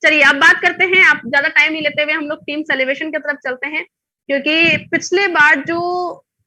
चलिए अब बात करते हैं, आप ज्यादा टाइम नहीं लेते हुए हम लोग टीम सेलिब्रेशन की तरफ चलते हैं, क्योंकि पिछले बार जो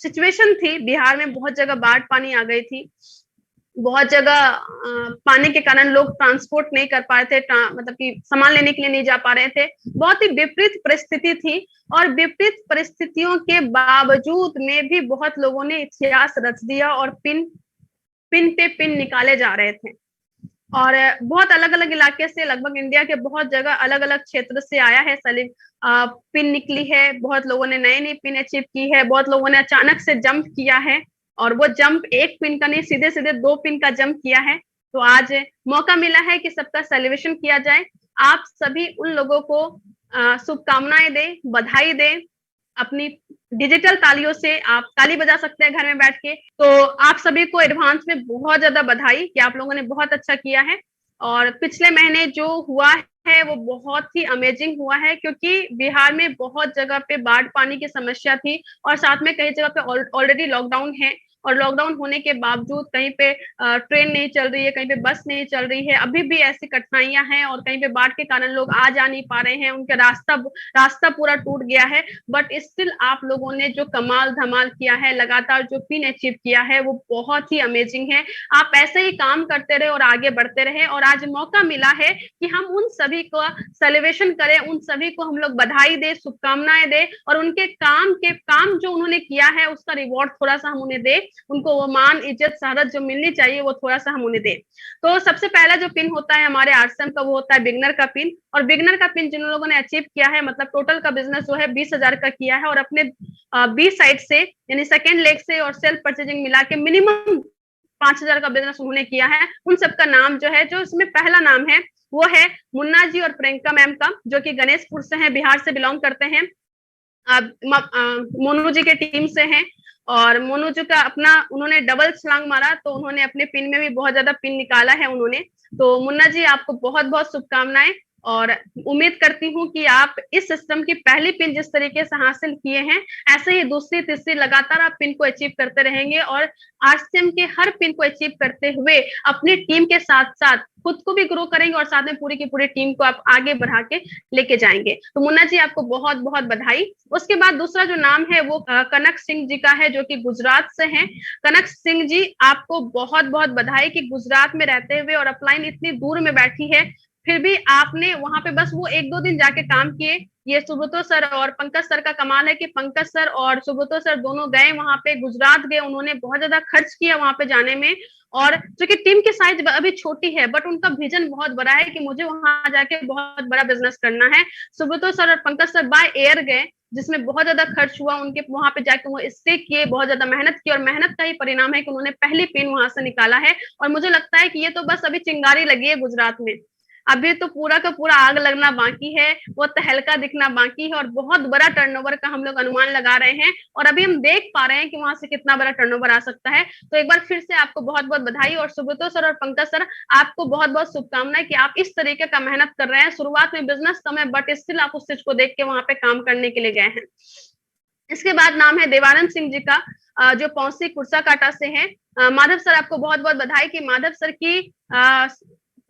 सिचुएशन थी बिहार में, बहुत जगह बाढ़ पानी आ गई थी, बहुत जगह पानी के कारण लोग ट्रांसपोर्ट नहीं कर पा रहे थे, मतलब कि सामान लेने के लिए नहीं जा पा रहे थे, बहुत ही विपरीत परिस्थिति थी। और विपरीत परिस्थितियों के बावजूद में भी बहुत लोगों ने इतिहास रच दिया और पिन पिन पे पिन निकाले जा रहे थे। और बहुत अलग अलग इलाके से, लगभग इंडिया के बहुत जगह अलग अलग क्षेत्र से आया है पिन निकली है, बहुत लोगों ने नई नई पिन अचीव की है, बहुत लोगों ने अचानक से जंप किया है, और वो जंप एक पिन का नहीं, सीधे सीधे 2 पिन का जंप किया है। तो आज मौका मिला है कि सबका सेलिब्रेशन किया जाए। आप सभी उन लोगों को शुभकामनाएं दें, बधाई दें, अपनी डिजिटल तालियों से आप ताली बजा सकते हैं घर में बैठ के। तो आप सभी को एडवांस में बहुत ज्यादा बधाई कि आप लोगों ने बहुत अच्छा किया है। और पिछले महीने जो हुआ है वो बहुत ही अमेजिंग हुआ है, क्योंकि बिहार में बहुत जगह पे बाढ़ पानी की समस्या थी, और साथ में कई जगह पे ऑलरेडी लॉकडाउन है, और लॉकडाउन होने के बावजूद कहीं पे ट्रेन नहीं चल रही है, कहीं पे बस नहीं चल रही है, अभी भी ऐसी कठिनाइयां हैं, और कहीं पे बाढ़ के कारण लोग आ जा नहीं पा रहे हैं, उनका रास्ता पूरा टूट गया है। बट स्टिल आप लोगों ने जो कमाल धमाल किया है, लगातार जो पिन अचीव किया है, वो बहुत ही अमेजिंग है। आप ऐसे ही काम करते रहे और आगे बढ़ते रहे, और आज मौका मिला है कि हम उन सभी को सेलिब्रेशन करें, उन सभी को हम लोग बधाई दे, शुभकामनाएं दे, और उनके काम जो उन्होंने किया है उसका रिवॉर्ड थोड़ा सा हम उन्हें दे, उनको वो मान इज्जत शहरत जो मिलनी चाहिए वो थोड़ा सा हम उन्हें दे। तो सबसे पहला जो पिन होता है हमारे आरसीएम का, वो होता है बिगनर का पिन। और बिगनर का पिन जिन लोगों ने अचीव किया है, मतलब टोटल का बिजनेस जो है 20,000 का किया है, और अपने बी साइड से यानी सेकेंड लेग से और सेल्फ परचेजिंग मिला के मिनिमम 5,000 का बिजनेस उन्होंने किया है। उन सबका नाम जो है, जो इसमें पहला नाम है वो है मुन्ना जी और प्रियंका मैम का, जो कि गणेशपुर से हैं, बिहार से बिलोंग करते हैं, मोनू जी के टीम से हैं। और मोनू जी का अपना उन्होंने डबल छलांग मारा, तो उन्होंने अपने पिन में भी बहुत ज्यादा पिन निकाला है उन्होंने। तो मुन्ना जी आपको बहुत बहुत शुभकामनाएं, और उम्मीद करती हूँ कि आप इस सिस्टम की पहली पिन जिस तरीके से हासिल किए हैं, ऐसे ही दूसरी तीसरी लगातार आप पिन को अचीव करते रहेंगे, और आरसीएम के हर पिन को अचीव करते हुए अपनी टीम के साथ साथ खुद को भी ग्रो करेंगे, और साथ में पूरी की पूरी टीम को आप आगे बढ़ा के लेके जाएंगे। तो मुन्ना जी आपको बहुत बहुत बधाई। उसके बाद दूसरा जो नाम है वो कनक सिंह जी का है, जो कि गुजरात से हैं। कनक सिंह जी आपको बहुत बहुत बधाई कि गुजरात में रहते हुए और अपलाइन इतनी दूर में बैठी है, फिर भी आपने वहां पे बस वो 1-2 दिन जाके काम किए। ये सुब्रतो सर और पंकज सर का कमाल है कि पंकज सर और सुब्रतो सर दोनों गए वहां पे, गुजरात गए, उन्होंने बहुत ज्यादा खर्च किया वहां पे जाने में। और जो कि टीम की साइज अभी छोटी है, बट उनका विजन बहुत बड़ा है कि मुझे वहां जाके बहुत बड़ा बिजनेस करना है। सुब्रतो सर और पंकज सर बाय एयर गए, जिसमें बहुत ज्यादा खर्च हुआ उनके, वहां पे जाके वो स्टे किए, बहुत ज्यादा मेहनत की, और मेहनत का ही परिणाम है कि उन्होंने पहली पिन वहां से निकाला है। और मुझे लगता है कि ये तो बस अभी चिंगारी लगी है गुजरात में, अभी तो पूरा का पूरा आग लगना बाकी है, वो तहलका दिखना बाकी है, और बहुत बड़ा टर्नओवर का हम लोग अनुमान लगा रहे हैं, और अभी हम देख पा रहे हैं कि वहां से कितना बड़ा टर्नओवर आ सकता है। तो एक बार फिर से आपको बहुत बहुत बधाई, और सुब्रतो सर और पंकज सर आपको बहुत बहुत शुभकामनाएं कि आप इस तरीके का मेहनत कर रहे हैं। शुरुआत में बिजनेस कम है, बट स्टिल आप उस चीज को देख के वहां पे काम करने के लिए गए हैं। इसके बाद नाम है देवानंद सिंह जी का, जो पौसी कुर्सा काटा से हैं। माधव सर आपको बहुत बहुत बधाई कि माधव सर की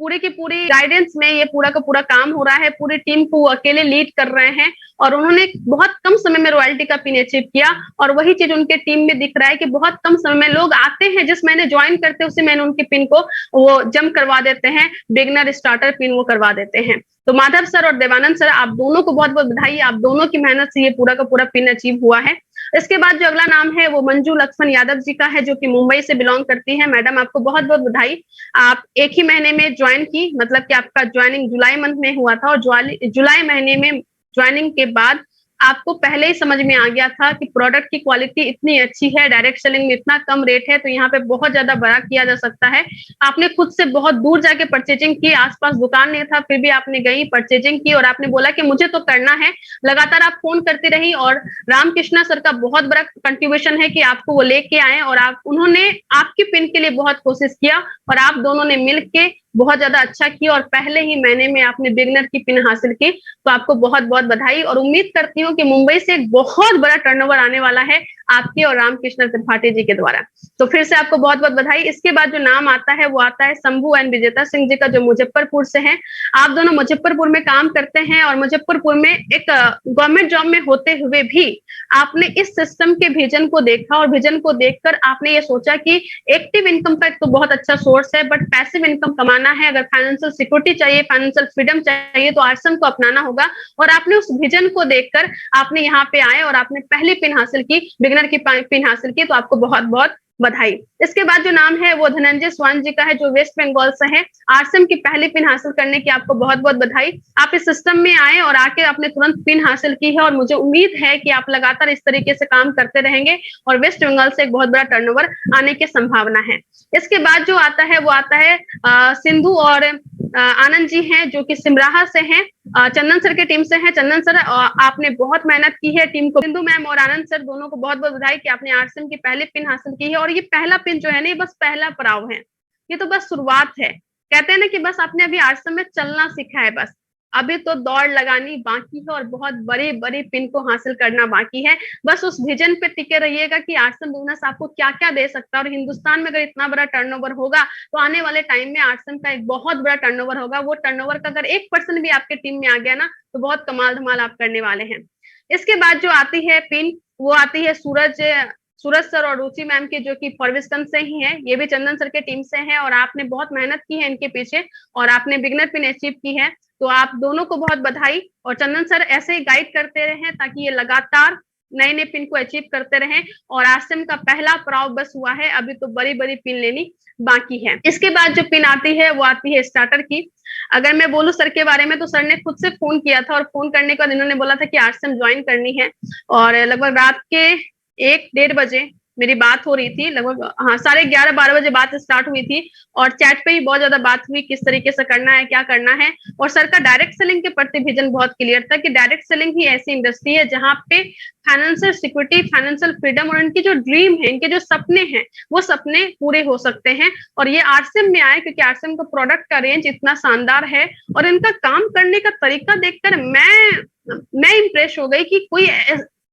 पूरी की पूरी गाइडेंस में ये पूरा का पूरा काम हो रहा है, पूरी टीम को वो अकेले लीड कर रहे हैं, और उन्होंने बहुत कम समय में रॉयल्टी का पिन अचीव किया। और वही चीज उनके टीम में दिख रहा है कि बहुत कम समय में लोग आते हैं, जिस महीने ज्वाइन करते हैं उसी महीने उनके पिन को वो जंप करवा देते हैं, बिगनर स्टार्टर पिन वो करवा देते हैं। तो माधव सर और देवानंद सर आप दोनों को बहुत बहुत बधाई, आप दोनों की मेहनत से ये पूरा का पूरा पिन अचीव हुआ है। इसके बाद जो अगला नाम है वो मंजू लक्ष्मण यादव जी का है, जो कि मुंबई से बिलोंग करती है। मैडम आपको बहुत बहुत बधाई, आप एक ही महीने में ज्वाइन की, मतलब कि आपका ज्वाइनिंग जुलाई मंथ में हुआ था, और जुलाई महीने में ज्वाइनिंग के बाद आपको पहले ही समझ में आ गया था कि प्रोडक्ट की क्वालिटी इतनी अच्छी है, डायरेक्ट सेलिंग में इतना कम रेट है, तो यहाँ पे बहुत ज्यादा बड़ा किया जा सकता है। आपने खुद से बहुत दूर जाके परचेजिंग की, आसपास दुकान नहीं था, फिर भी आपने गई परचेजिंग की, और आपने बोला कि मुझे तो करना है। लगातार आप फोन करती रही, और रामकृष्णा सर का बहुत बड़ा कंट्रीब्यूशन है कि आपको वो लेके आए, और उन्होंने आपकी पिन के लिए बहुत कोशिश किया, और आप दोनों ने मिलके बहुत ज्यादा अच्छा किया और पहले ही महीने में आपने बिगनर की पिन हासिल की, तो आपको बहुत बहुत बधाई। और उम्मीद करती हूँ कि मुंबई से एक बहुत बड़ा टर्नओवर आने वाला है आपके और रामकृष्ण त्रिपाठी जी के द्वारा। तो फिर से आपको बहुत बहुत बधाई। इसके बाद जो नाम आता है वो आता है शंभू एंड विजेता सिंह जी का, जो मुजफ्फरपुर से है। आप दोनों मुजफ्फरपुर में काम करते हैं और मुजफ्फरपुर में एक गवर्नमेंट जॉब में होते हुए भी आपने इस सिस्टम के विजन को देखा और विजन को देखकर आपने ये सोचा कि एक्टिव इनकम का एक तो बहुत अच्छा सोर्स है, बट पैसिव इनकम कमाना है, अगर फाइनेंशियल सिक्योरिटी चाहिए, फाइनेंशियल फ्रीडम चाहिए, तो आरसम को अपनाना होगा। और आपने उस विजन को देखकर आपने यहाँ पे आए और आपने पहली पिन हासिल की, बिगनर की पिन हासिल की, तो आपको बहुत बहुत बधाई। इसके बाद जो नाम है वो धनंजय स्वान जी का है, जो वेस्ट बंगाल से है। आरसम की पहली पिन हासिल करने की आपको बहुत बहुत बधाई। आप इस सिस्टम में आए और आके आपने तुरंत पिन हासिल की है और मुझे उम्मीद है कि आप लगातार इस तरीके से काम करते रहेंगे और वेस्ट बंगाल से एक बहुत बड़ा टर्नओवर आने की संभावना है। इसके बाद जो आता है वो आता है सिंधु और आनंद जी हैं, जो कि सिमराहा से हैं, चंदन सर के टीम से हैं। चंदन सर, आपने बहुत मेहनत की है टीम को। सिंधु मैम और आनंद सर दोनों को बहुत बहुत बधाई कि आपने आरसम की पहली पिन हासिल की है। और ये पहला पिन जो है ना, ये बस पहला पड़ाव है, ये तो बस शुरुआत है। कहते हैं ना कि बस आपने अभी आरसम में चलना सीखा है, बस अभी तो दौड़ लगानी बाकी है और बहुत बड़ी बड़ी पिन को हासिल करना बाकी है। बस उस विजन पे टिके रहिएगा कि आरसम बिजनेस आपको क्या क्या दे सकता है। और हिंदुस्तान में अगर इतना बड़ा टर्नओवर होगा तो आने वाले टाइम में आरसम का एक बहुत बड़ा टर्नओवर होगा। वो टर्नओवर का अगर 1% भी आपके टीम में आ गया ना, तो बहुत कमाल धमाल आप करने वाले हैं। इसके बाद जो आती है पिन, वो आती है सूरज सर और रुचि मैम की, जो कि फॉरविस्टन से ही है। ये भी चंदन सर के टीम से है और आपने बहुत मेहनत की है इनके पीछे और आपने बिगनर पिन अचीव की है। तो आप दोनों को बहुत बधाई। और चंदन सर ऐसे ही गाइड करते रहे ताकि ये लगातार नए नए पिन को अचीव करते रहें। और आरसम का पहला पड़ाव बस हुआ है, अभी तो बड़ी बड़ी पिन लेनी बाकी है। इसके बाद जो पिन आती है वो आती है स्टार्टर की। अगर मैं बोलूं सर के बारे में, तो सर ने खुद से फोन किया था और फोन करने के बाद इन्होंने बोला था कि आरसम ज्वाइन करनी है। और लगभग रात के 1-1:30 बजे मेरी बात हो रही थी, लगभग 11:30-12 बजे बात स्टार्ट हुई थी। और चैट पे ही बहुत ज्यादा बात हुई किस तरीके से करना है, क्या करना है। और सर का डायरेक्ट सेलिंग के प्रति विजन बहुत क्लियर था कि डायरेक्ट सेलिंग ही ऐसी इंडस्ट्री है जहां पे फाइनेंशियल सिक्योरिटी, फाइनेंशियल फ्रीडम और इनके जो ड्रीम है, इनके जो सपने हैं, वो सपने पूरे हो सकते हैं। और ये आरसम में आए क्योंकि आरसम का प्रोडक्ट का रेंज इतना शानदार है और इनका काम करने का तरीका देखकर मैं इंप्रेस हो गई कि कोई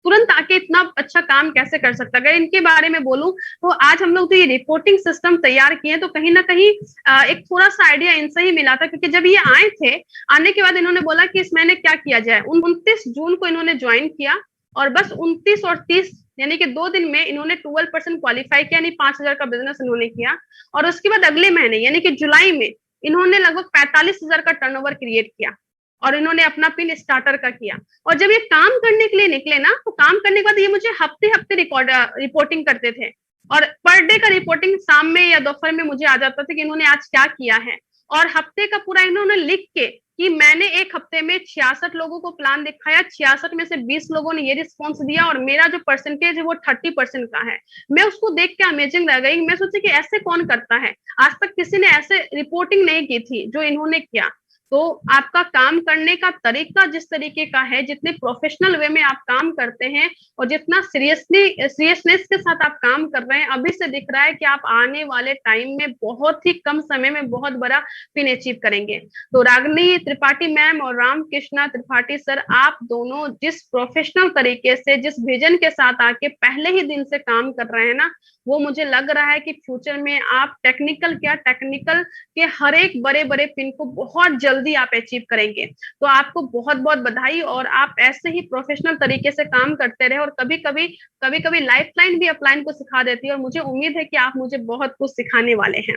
तुरंत आके इतना अच्छा काम कैसे कर सकता है। अगर इनके बारे में बोलूं तो आज हम लोग तो ये रिपोर्टिंग सिस्टम तैयार किए, तो कहीं ना कहीं एक थोड़ा सा आइडिया इनसे ही मिला था। क्योंकि जब ये आए थे, आने के बाद इन्होंने बोला कि इस महीने क्या किया जाए। 29 जून को इन्होंने ज्वाइन किया और बस 29 और 30 यानी कि 2 दिन में इन्होंने 12% क्वालिफाई किया, यानी 5,000 का बिजनेस इन्होंने किया। और उसके बाद अगले महीने यानी कि जुलाई में इन्होंने लगभग 45,000 का टर्नओवर क्रिएट किया और इन्होंने अपना पिन स्टार्टर का किया। और जब ये काम करने के लिए निकले ना, तो काम करने के बाद ये मुझे हफ्ते हफ्ते रिपोर्टिंग करते थे और पर डे का रिपोर्टिंग शाम में या दोपहर में मुझे आ जाता था कि इन्होंने आज क्या किया है। और हफ्ते का पूरा इन्होंने लिख के कि मैंने एक हफ्ते में 66 लोगों को प्लान दिखाया, 66 में से 20 लोगों ने ये रिस्पॉन्स दिया और मेरा जो परसेंटेज है वो 30% का है। मैं उसको देख के अमेजिंग रह गई। मैं सोची कि ऐसे कौन करता है, आज तक किसी ने ऐसे रिपोर्टिंग नहीं की थी जो इन्होंने किया। तो आपका काम करने का तरीका जिस तरीके का है, जितने प्रोफेशनल वे में आप काम करते हैं और जितना सीरियसनेस के साथ आप काम कर रहे हैं, अभी से दिख रहा है कि आप आने वाले टाइम में बहुत ही कम समय में बहुत बड़ा पिन अचीव करेंगे। तो रागिनी त्रिपाठी मैम और रामकृष्णा त्रिपाठी सर, आप दोनों जिस प्रोफेशनल तरीके से, जिस विजन के साथ आके पहले ही दिन से काम कर रहे हैं ना, वो मुझे लग रहा है कि फ्यूचर में आप टेक्निकल के हर एक बड़े बड़े पिन को बहुत जल्दी आप अचीव करेंगे। तो आपको बहुत बहुत बधाई और आप ऐसे ही प्रोफेशनल तरीके से काम करते रहे। और कभी कभी लाइफलाइन भी अपलाइन को सिखा देती है और मुझे उम्मीद है कि आप मुझे बहुत कुछ सिखाने वाले हैं।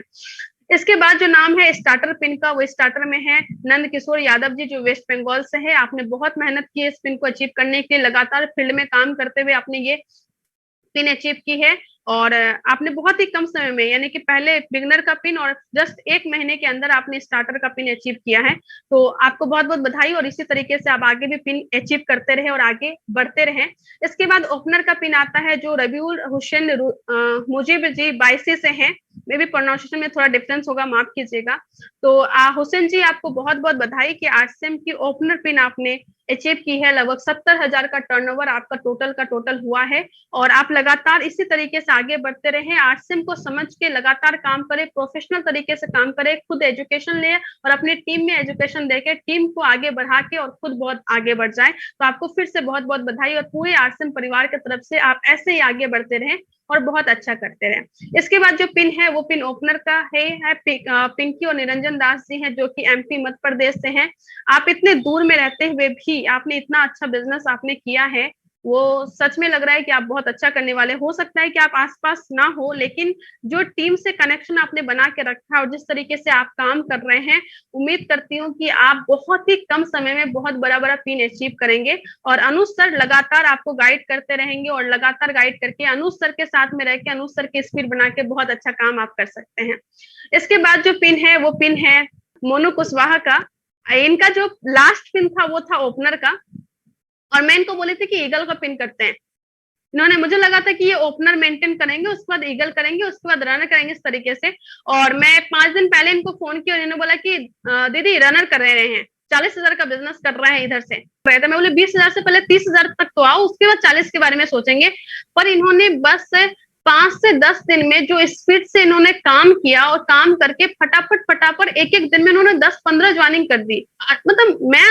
इसके बाद जो नाम है स्टार्टर पिन का, वो स्टार्टर में है नंद किशोर यादव जी, जो वेस्ट बंगाल से है। आपने बहुत मेहनत की है इस पिन को अचीव करने के लिए, लगातार फील्ड में काम करते हुए आपने ये पिन अचीव की है। और आपने बहुत ही कम समय में, यानी कि पहले बिगनर का पिन और जस्ट 1 महीने के अंदर आपने स्टार्टर का पिन अचीव किया है। तो आपको बहुत बहुत बधाई और इसी तरीके से आप आगे भी पिन अचीव करते रहे और आगे बढ़ते रहे। इसके बाद ओपनर का पिन आता है जो रबीउल हुसैन मुजीब जी बायसी से है। मे भी प्रोनाउंसिएशन में थोड़ा डिफरेंस होगा, माफ कीजिएगा। तो हुसैन जी, आपको बहुत बहुत बधाई कि आरसीएम की ओपनर पिन आपने अचीव की है। लगभग 70,000 का टर्नओवर आपका टोटल हुआ है और आप लगातार इसी तरीके से आगे बढ़ते रहे, आरसीएम को समझ के लगातार काम करें, प्रोफेशनल तरीके से काम करें, खुद एजुकेशन ले और अपनी टीम में एजुकेशन देके टीम को आगे बढ़ा के और खुद बहुत आगे बढ़ जाए। तो आपको फिर से बहुत बहुत बधाई और पूरे आरसीएम परिवार की तरफ से आप ऐसे ही आगे बढ़ते रहें और बहुत अच्छा करते रहे। इसके बाद जो पिन है वो पिन ओपनर का है पिंकी और निरंजन दास जी हैं जो कि एमपी मध्य प्रदेश से हैं। आप इतने दूर में रहते हुए भी आपने इतना अच्छा बिजनेस आपने किया है, वो सच में लग रहा है कि आप बहुत अच्छा करने वाले। हो सकता है कि आप आसपास ना हो, लेकिन जो टीम से कनेक्शन आपने बना के रखा और जिस तरीके से आप काम कर रहे हैं, उम्मीद करती हूँ कि आप बहुत ही कम समय में बहुत बड़ा बड़ा पिन अचीव करेंगे। और अनुज सर लगातार आपको गाइड करते रहेंगे और लगातार गाइड करके अनुज सर के साथ में रह के अनुज सर के स्पीड बना के बहुत अच्छा काम आप कर सकते हैं। इसके बाद जो पिन है वो पिन है मोनू कुशवाहा का। इनका जो लास्ट पिन था वो था ओपनर का और मैं इनको बोली थी कि ईगल का पिन करते हैं। इन्होंने, मुझे लगा था कि ये ओपनर मेंटेन करेंगे, उसके बाद ईगल करेंगे, उसके बाद रनर करेंगे इस तरीके से। और मैं 5 दिन पहले इनको फोन किया और इन्होंने बोला कि दीदी रनर कर रहे हैं, 40,000 का बिजनेस कर रहे हैं इधर से। मैं बोले 20,000 से पहले 30,000 तक तो आओ, उसके बाद 40 के बारे में सोचेंगे। पर इन्होंने बस 5 से 10 दिन में जो स्पीड से इन्होंने काम किया और काम करके फटाफट एक एक दिन में इन्होंने 10-15 ज्वाइनिंग कर दी। मतलब मैं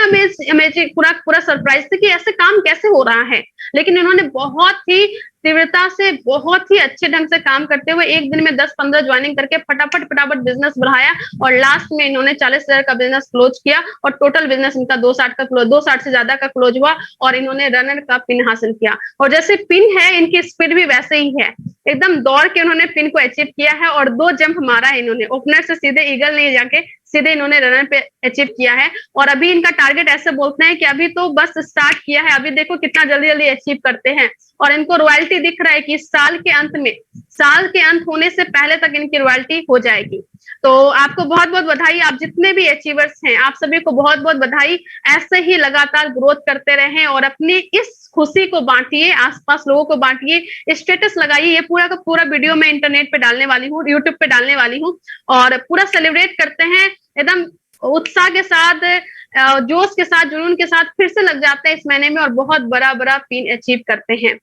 अमेजिंग पूरा सरप्राइज थी कि ऐसे काम कैसे हो रहा है। लेकिन इन्होंने बहुत ही तीव्रता से बहुत ही अच्छे ढंग से काम करते हुए एक दिन में 10-15 ज्वाइनिंग करके फटाफट बिजनेस बढ़ाया और लास्ट में इन्होंने 40,000 का बिजनेस क्लोज किया और टोटल बिजनेस इनका 260 से ज्यादा का क्लोज हुआ और इन्होंने रनर का पिन हासिल किया। और जैसे पिन है इनकी स्पीड भी वैसे ही है, एकदम दौड़ के उन्होंने पिन को अचीव किया है और 2 जंप मारा है इन्होंने, ओपनर से सीधे ईगल नहीं जाके सीधे इन्होंने रनर पे अचीव किया है। और अभी इनका टारगेट ऐसे बोलते हैं कि अभी तो बस स्टार्ट किया है, अभी देखो कितना जल्दी जल्दी अचीव करते हैं। और इनको रॉयल्टी दिख रहा है कि साल के अंत होने से पहले तक इनकी रॉयल्टी हो जाएगी। तो आपको बहुत बहुत बधाई, आप जितने भी अचीवर्स हैं आप सभी को बहुत बहुत बधाई। ऐसे ही लगातार ग्रोथ करते रहें और अपनी इस खुशी को बांटिए, आसपास लोगों को बांटिए, स्टेटस लगाइए। ये पूरा का पूरा वीडियो मैं इंटरनेट पे डालने वाली हूँ, यूट्यूब पे डालने वाली हूँ और पूरा सेलिब्रेट करते हैं एकदम उत्साह के साथ, जोश के साथ, जुनून के साथ फिर से लग जाते हैं इस महीने में और बहुत बड़ा बड़ा पिन अचीव करते हैं।